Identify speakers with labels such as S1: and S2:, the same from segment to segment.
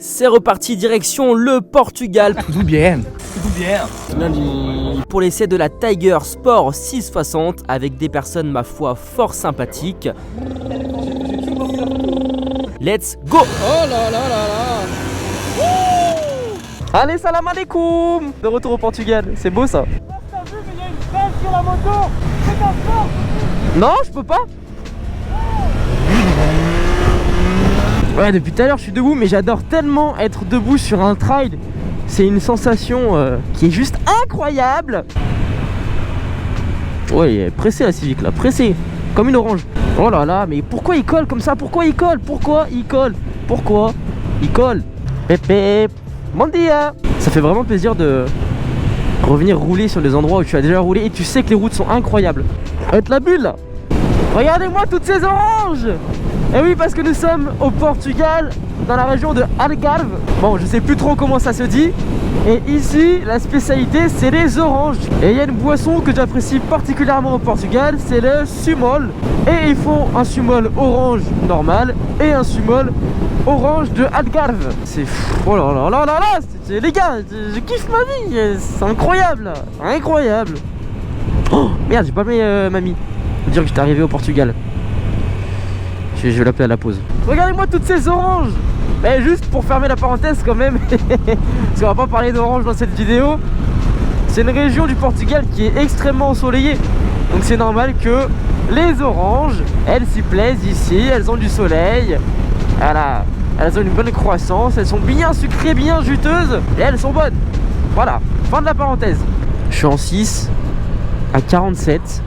S1: C'est reparti direction le Portugal.
S2: Tout bien.
S1: Pour l'essai de la Tiger Sport 660 avec des personnes ma foi fort sympathiques. Let's go.
S2: Oh là là là là. Allez, salam alaikum. De retour au Portugal, c'est beau ça.
S3: T'as vu, mais il y a une crème sur la moto. C'est un sport.
S2: Non, je peux pas. Ouais, depuis tout à l'heure je suis debout, mais j'adore tellement être debout sur un trail. C'est une sensation qui est juste incroyable. Ouais, il est pressé la Civic là, pressé, comme une orange. Oh là là, mais pourquoi il colle comme ça? Pourquoi il colle? Pourquoi il colle? Pourquoi il colle? Pépé, bon dia. Ça fait vraiment plaisir de revenir rouler sur les endroits où tu as déjà roulé et tu sais que les routes sont incroyables. Arrête la bulle là. Regardez-moi toutes ces oranges. Et oui, parce que nous sommes au Portugal, dans la région de Algarve. Bon, je sais plus trop comment ça se dit. Et ici, la spécialité, c'est les oranges. Et il y a une boisson que j'apprécie particulièrement au Portugal, c'est le sumol. Et ils font un sumol orange normal et un sumol orange de Algarve. C'est fou. Oh là là là là là. Les gars, je kiffe ma vie. C'est incroyable. Incroyable. Oh, merde, j'ai pas mis mamie. Faut dire que j'étais arrivé au Portugal. Je vais l'appeler à la pause. Regardez-moi toutes ces oranges. Mais juste pour fermer la parenthèse quand même, parce qu'on va pas parler d'oranges dans cette vidéo. C'est une région du Portugal qui est extrêmement ensoleillée. Donc c'est normal que les oranges, elles s'y plaisent ici. Elles ont du soleil. Voilà. Elles ont une bonne croissance. Elles sont bien sucrées, bien juteuses. Et elles sont bonnes. Voilà. Fin de la parenthèse. Je suis en 6 à 47.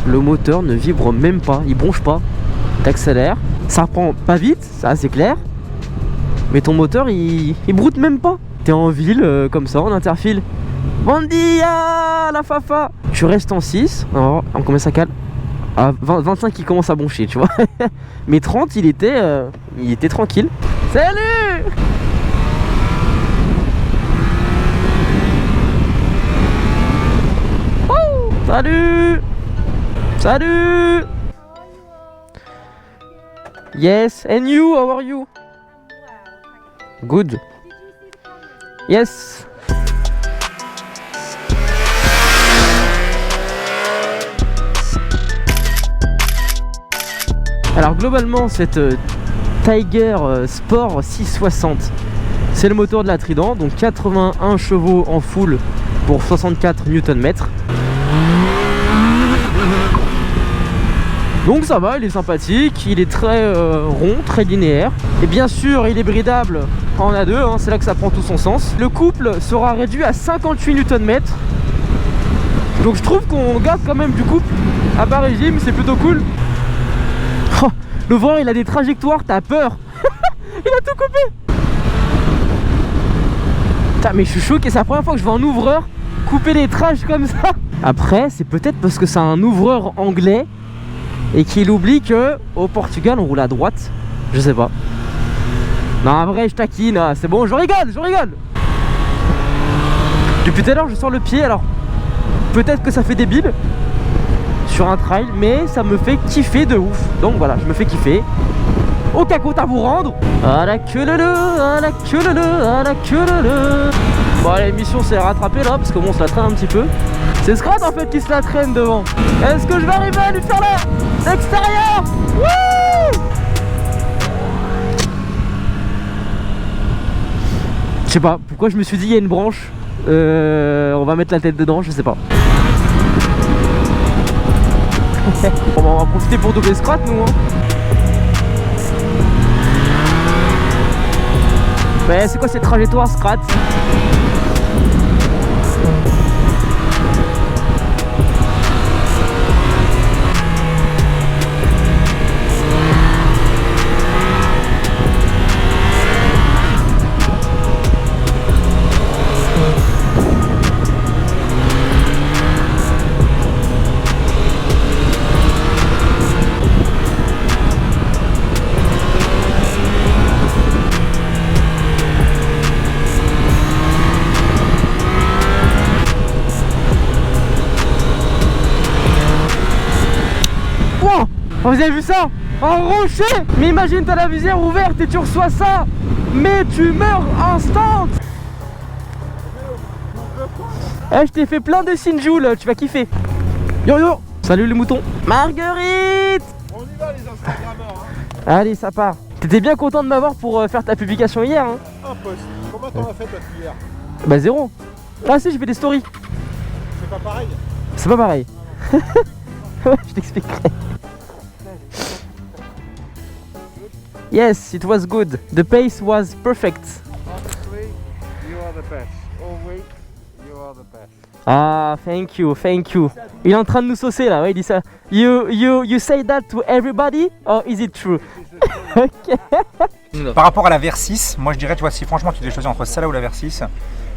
S2: Le moteur ne vibre même pas. Il bronche pas. T'accélères, ça reprend pas vite, ça c'est clair. Mais ton moteur il broute même pas. T'es en ville comme ça, en interfile. Bon dia la fafa. Tu restes en 6, on combien ça cale? À 25 il commence à broncher, tu vois. Mais 30 il était tranquille. Salut. Oh, salut. Salut. Yes, and you, how are you? Good. Yes. Alors globalement cette Tiger Sport 660, c'est le moteur de la Trident, donc 81 chevaux en full pour 64 Nm. Donc ça va, il est sympathique, il est très rond, très linéaire. Et bien sûr, il est bridable en A2, hein, c'est là que ça prend tout son sens. Le couple sera réduit à 58 Nm. Donc je trouve qu'on garde quand même du couple à bas régime, c'est plutôt cool. Oh, l'ouvreur il a des trajectoires, t'as peur. Il a tout coupé. Putain, mais je suis choqué, c'est la première fois que je vois un ouvreur couper les trajes comme ça. Après, c'est peut-être parce que c'est un ouvreur anglais et qu'il oublie que au Portugal on roule à droite. Je sais pas. Non, en vrai je taquine, c'est bon, je rigole. Depuis tout à l'heure je sors le pied, alors peut-être que ça fait débile sur un trail, mais ça me fait kiffer de ouf. Donc voilà, je me fais kiffer. Aucun compte à vous rendre. À la queue le, à la queue le, à la queue le. Bon, l'émission s'est rattrapée là parce que bon, on se la traîne un petit peu. C'est Scrat en fait qui se la traîne devant. Est-ce que je vais arriver à lui faire l'extérieur? Je sais pas pourquoi je me suis dit il y a une branche. On va mettre la tête dedans, je sais pas. On va en profiter pour doubler Scrat nous hein. Mais c'est quoi cette trajectoire Scrat? Oh, vous avez vu ça? Un rocher! Mais imagine, t'as la visière ouverte et tu reçois ça! mais tu meurs instant. Eh, je t'ai fait plein de Sinjoul, tu vas kiffer. Yo yo. Salut les moutons. Marguerite.
S3: On y va les Instagrammeurs. Hein.
S2: Allez, ça part. T'étais bien content de m'avoir pour faire ta publication hier, hein?
S3: Un post. Comment t'en as fait toi hier?
S2: Bah 0. Ah si, je fais des stories.
S3: C'est pas pareil.
S2: C'est pas pareil. Ouais, je t'expliquerai. Yes, it was good. The pace was perfect.
S3: Honestly, you are the best. Always, you are the best.
S2: Ah, thank you, thank you. Il est en train de nous saucer là, ouais, il dit ça. You say that to everybody, or is it true? Ok.
S4: Par rapport à la Versys, moi je dirais, tu vois, si franchement tu devais choisir entre celle-là ou la Versys,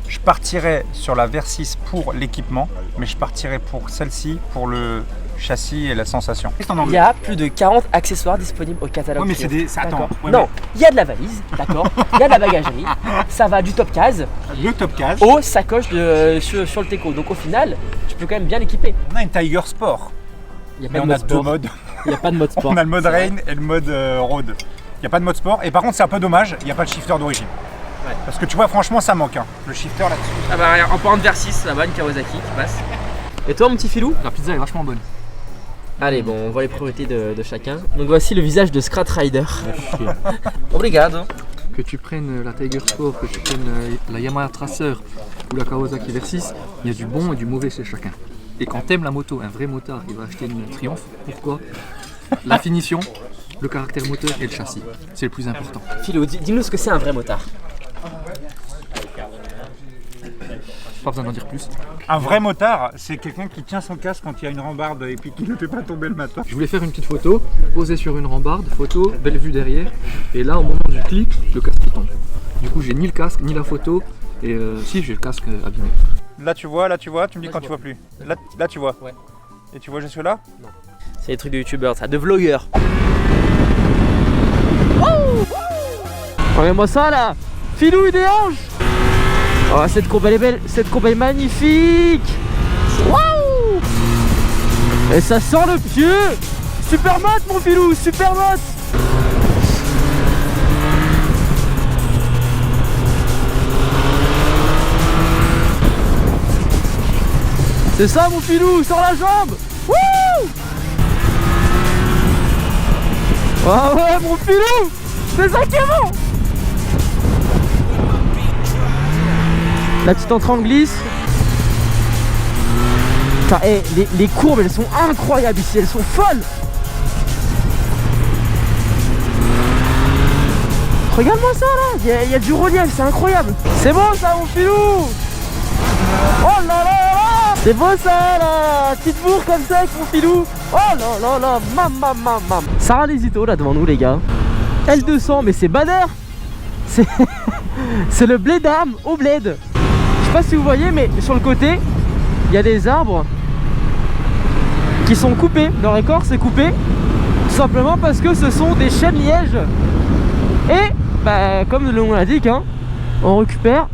S4: je partirais sur la Versys pour l'équipement, mais je partirais pour celle-ci pour le châssis et la sensation. Qu'est-ce que t'en
S1: Il y a plus de 40 accessoires disponibles au catalogue.
S4: Ouais, mais c'est
S1: Triumph.
S4: des. Attends,
S1: D'accord.
S4: ouais,
S1: Non, il y a de la valise, d'accord. Il y a de la bagagerie. Ça va du top case
S4: mais le top case,
S1: aux sacoches sur le Teco. Donc au final, tu peux quand même bien l'équiper.
S4: on a une Tiger Sport,
S1: Il y a
S4: mais
S1: pas
S4: on
S1: de
S4: a
S1: mode
S4: deux
S1: sport.
S4: modes.
S1: Il n'y a pas de mode sport.
S4: On a le mode
S1: C'est vrai.
S4: Rain et le mode Road. Il n'y a pas de mode sport, et par contre c'est un peu dommage, il n'y a pas de shifter d'origine.
S1: Ouais.
S4: Parce que tu vois, franchement ça manque, hein, le shifter là-dessus.
S1: Ah bah regarde, en parlant de Versys, là-bas, une Kawasaki qui passe. Et toi mon petit filou?
S5: La pizza est vachement bonne.
S1: Allez, bon, on voit les priorités de chacun. Donc voici le visage de Scrat Rider. Obrigado.
S5: Que tu prennes la Tiger Sport, que tu prennes la Yamaha Tracer ou la Kawasaki Versys, il y a du bon et du mauvais chez chacun. Et quand t'aimes la moto, un vrai motard, il va acheter une Triumph. Pourquoi? La finition, le caractère moteur et le châssis. C'est le plus important.
S1: Philo, dis-nous ce que c'est un vrai motard.
S5: Pas besoin d'en dire plus.
S4: Un vrai motard, c'est quelqu'un qui tient son casque quand il y a une rambarde et puis qui ne fait pas tomber le matin.
S5: Je voulais faire une petite photo, posée sur une rambarde, photo, belle vue derrière. Et là, au moment du clic, le casque tombe. Du coup, j'ai ni le casque, ni la photo. Et si, j'ai le casque abîmé.
S4: Là tu vois, tu me dis quand tu vois plus. Là tu vois.
S1: Ouais.
S4: Et tu vois jusque là?
S1: C'est des trucs de youtubeurs, ça, de vlogueurs.
S2: Regarde-moi ça là. Filou, il déhanche. Oh, cette courbe elle est belle, cette courbe est magnifique. Waouh. Et ça sent le pied. Super mat mon filou, super mat. C'est ça mon filou, sors la jambe. Wouh. Ah ouais mon filou, c'est ça qui est bon. La petite entrée en glisse. Putain, hey, les courbes elles sont incroyables ici, elles sont folles. Regarde-moi ça là, il y a du relief, c'est incroyable. C'est beau ça mon filou. Oh là là là. C'est beau ça là, petite bourre comme ça avec mon filou. Oh là là là, mam. Sarah Lesito là devant nous les gars. L200 mais c'est banner. C'est le blé d'armes au bled. Je sais pas si vous voyez mais sur le côté il y a des arbres qui sont coupés. Leur écorce est coupée tout simplement parce que ce sont des chênes lièges. Et bah, comme le nom l'indique hein, on récupère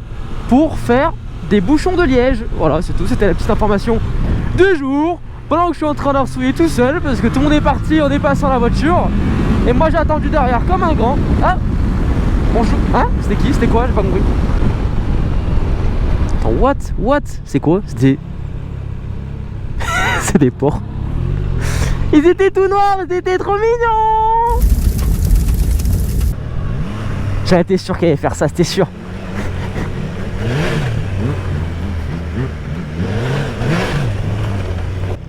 S2: pour faire des bouchons de liège. Voilà c'est tout, c'était la petite information du jour. Pendant que je suis en train d'arsouiller tout seul parce que tout le monde est parti, on est passé dans la voiture. Et moi j'ai attendu derrière comme un grand. Ah bonjour. Hein? C'était qui? C'était quoi? J'ai pas compris. Attends, what? C'est quoi? C'était... C'est des porcs. Ils étaient tout noirs, ils étaient trop mignons. J'avais été sûr qu'elle allait faire ça, c'était sûr.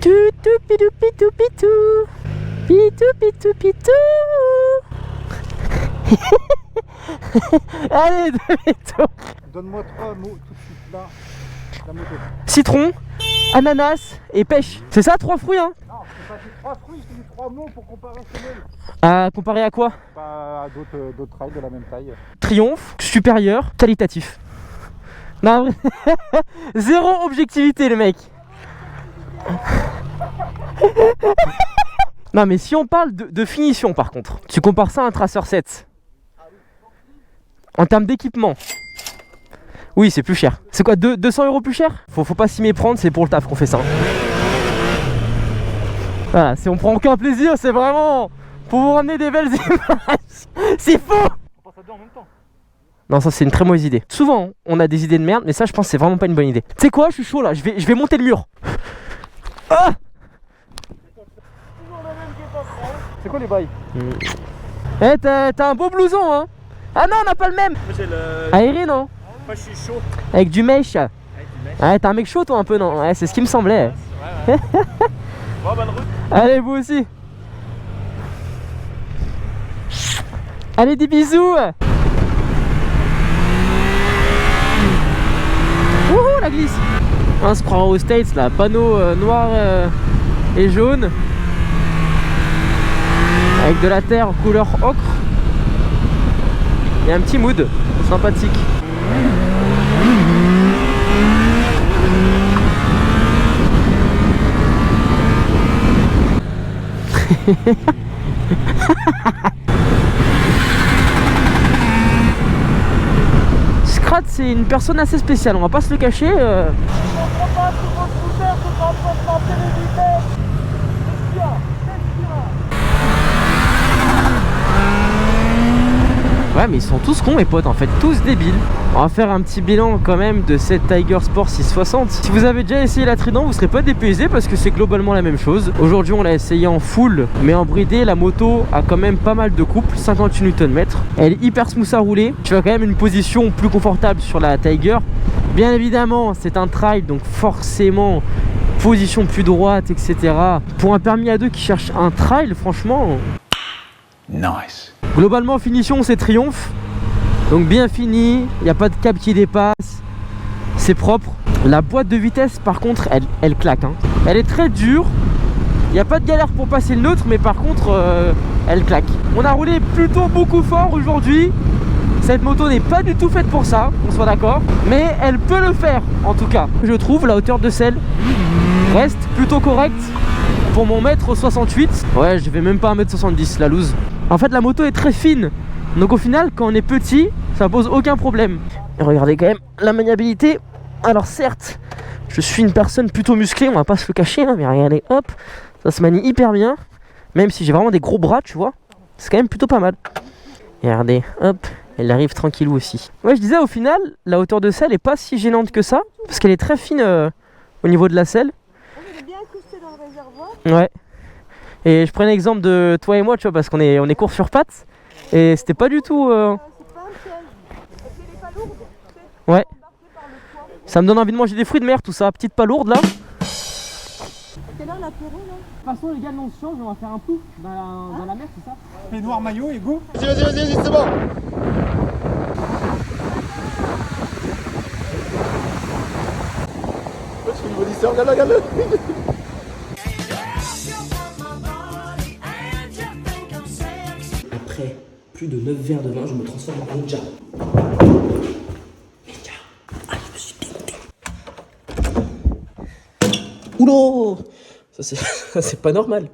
S2: Toutou pidou pitou pitou. Pitou pitou pitou. Allez, demi-tour.
S3: Donne-moi 3 mots tout de suite là. La moto.
S2: Citron, ananas et pêche. C'est ça, 3 fruits hein?
S3: Non, je t'ai pas dit 3 fruits, je t'ai dit 3 mots pour comparationnel.
S2: Comparé à quoi?
S3: Pas à d'autres trails de la même taille.
S2: Triomphe, supérieur, qualitatif. Non, zéro objectivité le mec. Non mais si on parle de finition par contre, tu compares ça à un Tracer 7. En termes d'équipement. Oui c'est plus cher. C'est quoi 200 € plus cher? Faut pas s'y méprendre, c'est pour le taf qu'on fait ça. Voilà, si on prend aucun plaisir, c'est vraiment pour vous ramener des belles images. C'est faux.
S3: On passe à deux en même temps.
S2: Non, ça c'est une très mauvaise idée. Souvent, on a des idées de merde, mais ça je pense que c'est vraiment pas une bonne idée. Tu sais quoi, je suis chaud là, je vais monter le mur. Ah!
S5: C'est quoi les bails?
S2: Eh, t'as un beau blouson, hein? Ah non, on n'a pas le même.
S5: J'ai le.
S2: Aéré, non?
S5: Moi je suis chaud.
S2: Avec du mèche. Ouais, t'es un mec chaud toi un peu, non? Ouais, c'est ce qui me semblait.
S5: Bon, bonne route.
S2: Allez, vous aussi. Allez, des bisous. Wouhou, la glisse. On se croit aux States là, panneau noir et jaune. Avec de la terre couleur ocre. Il y a un petit mood sympathique. Scrat, c'est une personne assez spéciale, on va pas se le cacher. Ouais, mais ils sont tous cons, mes potes, en fait, tous débiles. On va faire un petit bilan quand même de cette Tiger Sport 660. Si vous avez déjà essayé la Trident, vous serez pas dépaysé parce que c'est globalement la même chose. Aujourd'hui, on l'a essayé en full, mais en bridé, la moto a quand même pas mal de couple, 58 Nm. Elle est hyper smooth à rouler. Tu as quand même une position plus confortable sur la Tiger. Bien évidemment, c'est un trail, donc forcément, position plus droite, etc. Pour un permis A2 qui cherche un trail, franchement...
S6: Nice.
S2: Globalement, finition, c'est triomphe. Donc bien fini, il n'y a pas de câble qui dépasse. C'est propre. La boîte de vitesse, par contre, elle claque. Hein. Elle est très dure. Il n'y a pas de galère pour passer le neutre, mais par contre, elle claque. On a roulé plutôt beaucoup fort aujourd'hui. Cette moto n'est pas du tout faite pour ça, qu'on soit d'accord. Mais elle peut le faire, en tout cas. Je trouve la hauteur de selle reste plutôt correcte pour mon mètre 68. Ouais, je vais même pas à 1m70, la loose. En fait, la moto est très fine. Donc au final, quand on est petit, ça pose aucun problème. Et regardez quand même la maniabilité. Alors certes, je suis une personne plutôt musclée, on va pas se le cacher, hein, mais regardez, hop, ça se manie hyper bien. Même si j'ai vraiment des gros bras, tu vois, c'est quand même plutôt pas mal. Et regardez, hop, elle arrive tranquillou aussi. Ouais, je disais, au final, la hauteur de selle est pas si gênante que ça, parce qu'elle est très fine au niveau de la selle.
S7: Elle est bien incrustée dans le réservoir.
S2: Ouais. Et je prends l'exemple de toi et moi, tu vois, parce qu'on est court sur pattes. Et c'était pas du tout...
S7: C'est pas un piège. Et puis elle est pas lourde.
S2: Ouais.
S7: Embarquée par le poids.
S2: Ça me donne envie de manger des fruits de mer, tout ça. Petite palourde là.
S7: Quelle heure l'apéro là?
S2: De toute façon, les gars, on se change, on va faire un coup dans la mer, c'est ça?
S4: Peignoir, maillot et go.
S6: Vas-y, c'est bon. Parce que niveau distance, regarde-le.
S2: Après plus de 9 verres de vin, je me transforme en ninja. Ninja. Ah, je me suis dégoûté. Oula! Ça c'est pas normal.